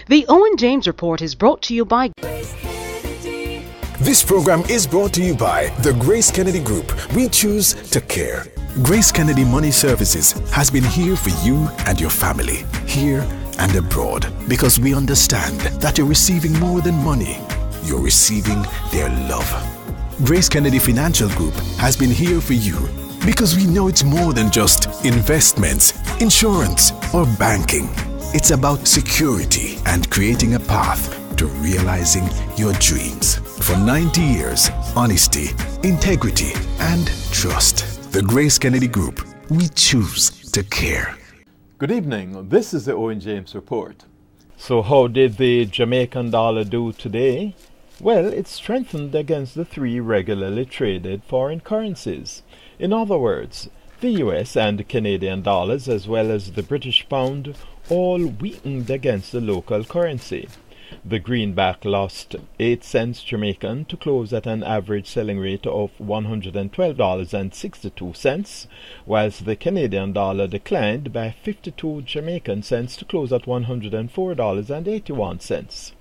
The Owen James Report is brought to you by This program is brought to you by the Grace Kennedy Group. We choose to care. Grace Kennedy Money Services has been here for you and your family, here and abroad, because we understand that you're receiving more than money. You're receiving their love. Grace Kennedy Financial Group has been here for you because we know it's more than just investments, insurance, or banking. It's about security and creating a path to realizing your dreams. For 90 years, honesty, integrity, and trust. The Grace Kennedy Group, we choose to care. Good evening, this is the Owen James Report. So how did the Jamaican dollar do today? Well, it strengthened against the three regularly traded foreign currencies. In other words, the US and Canadian dollars as well as the British pound all weakened against the local currency. The greenback lost 8 cents Jamaican to close at an average selling rate of $112.62, whilst the Canadian dollar declined by 52 Jamaican cents to close at $104.81.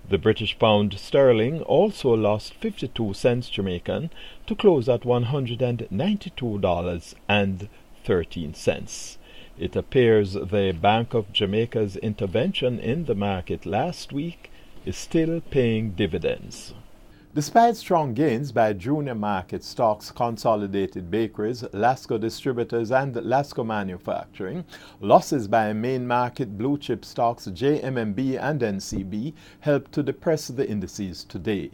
The British pound sterling also lost 52 cents Jamaican to close at $192.13. It appears the Bank of Jamaica's intervention in the market last week is still paying dividends. Despite strong gains by junior market stocks Consolidated Bakeries, Lasco Distributors and Lasco Manufacturing, losses by main market blue chip stocks JMMB and NCB helped to depress the indices today.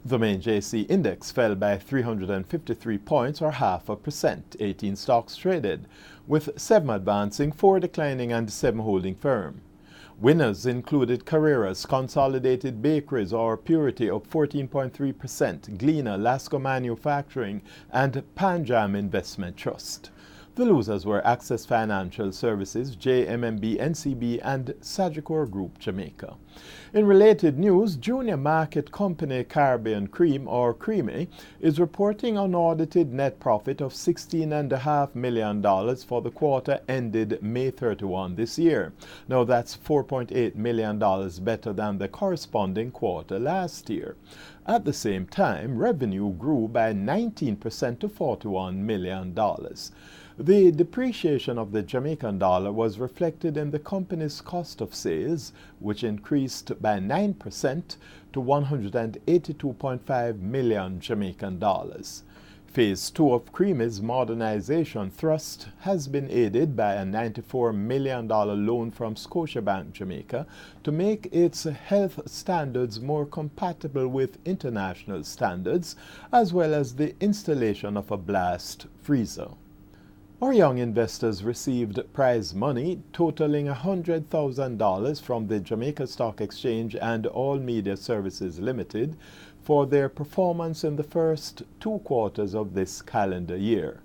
The main JC index fell by 353 points or 0.5%, 18 stocks traded, with 7 advancing, 4 declining and 7 holding firm. Winners included Carreras, Consolidated Bakeries or Purity up 14.3%, Gleaner, Lasco Manufacturing and Panjam Investment Trust. The losers were Access Financial Services, JMMB, NCB and Sagicor Group Jamaica. In related news, junior market company Caribbean Cream or Creamy is reporting unaudited net profit of $16.5 million for the quarter ended May 31 this year. Now that's $4.8 million better than the corresponding quarter last year. At the same time, revenue grew by 19% to $41 million. The depreciation of the Jamaican dollar was reflected in the company's cost of sales, which increased by 9% to 182.5 million Jamaican dollars. Phase 2 of Creamy's modernization thrust has been aided by a $94 million loan from Scotiabank Jamaica to make its health standards more compatible with international standards, as well as the installation of a blast freezer. Our young investors received prize money totaling $100,000 from the Jamaica Stock Exchange and All Media Services Limited for their performance in the first 2 quarters of this calendar year.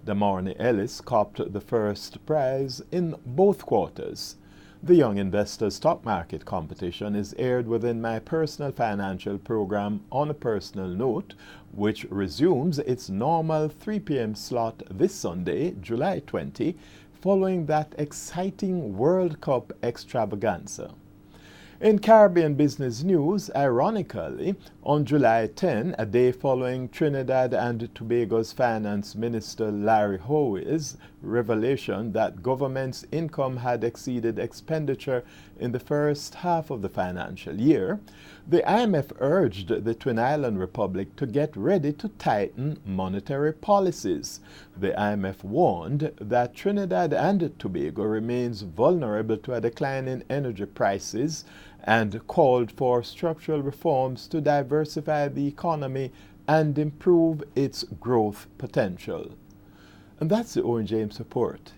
Damarne Ellis copped the first prize in both quarters. The Young Investor Stock Market Competition is aired within my personal financial program On a Personal Note, which resumes its normal 3 p.m. slot this Sunday, July 20, following that exciting World Cup extravaganza. In Caribbean business news, ironically, on July 10, a day following Trinidad and Tobago's Finance Minister Larry Howe's revelation that government's income had exceeded expenditure in the first half of the financial year, the IMF urged the Twin Island Republic to get ready to tighten monetary policies. The IMF warned that Trinidad and Tobago remains vulnerable to a decline in energy prices and called for structural reforms to diversify the economy and improve its growth potential. And that's the Owen James Report.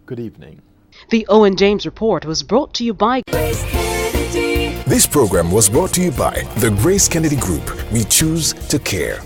Good evening. The Owen James Report was brought to you by Grace Kennedy. This program was brought to you by the Grace Kennedy Group. We choose to care.